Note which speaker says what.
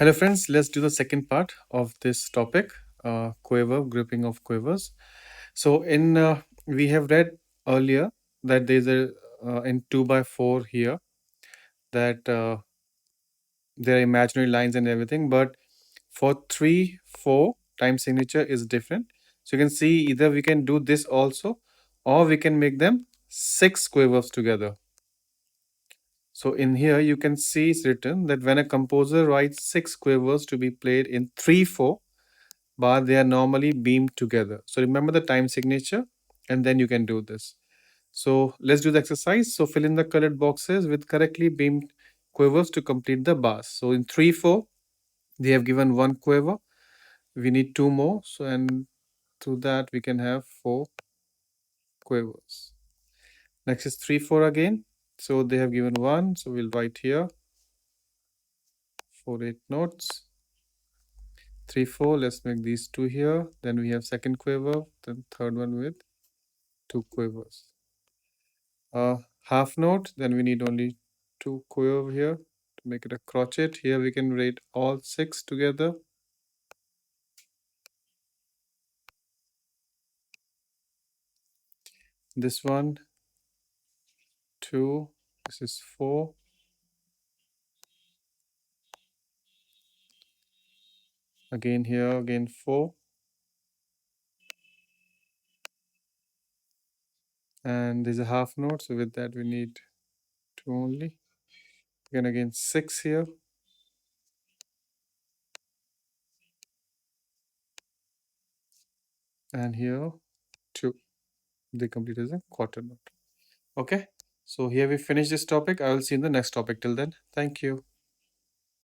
Speaker 1: Hello, friends. Let's do the second part of this topic, quiver, grouping of quivers. So, in we have read earlier that there's a in 2 by 4 here that there are imaginary lines and everything, but for 3, 4 time signature is different. So you can see either we can do this also, or we can make them 6 quavers together. So in here you can see it's written that when a composer writes 6 quavers to be played in 3/4 bar, they are normally beamed together. So remember the time signature, and then you can do this. So let's do the exercise. So fill in the colored boxes with correctly beamed quavers to complete the bars. So in 3/4, they have given 1 quiver. We need 2 more. So and through that we can have 4 quavers. Next is 3/4 again. So they have given 1. So we'll write here 4/8 notes. 3/4. Let's make these 2 here. Then we have second quiver. Then third one with 2 quavers. Half note, then we need only 2 quiver here to make it a crochet. Here we can write all 6 together. This one, 2, this is 4. Again here, again 4. And there's a half note, so with that we need 2 only. Again 6 here. And here 2. They complete as a quarter note. Okay, so here we finish this topic. I will see you in the next topic. Till then, thank you.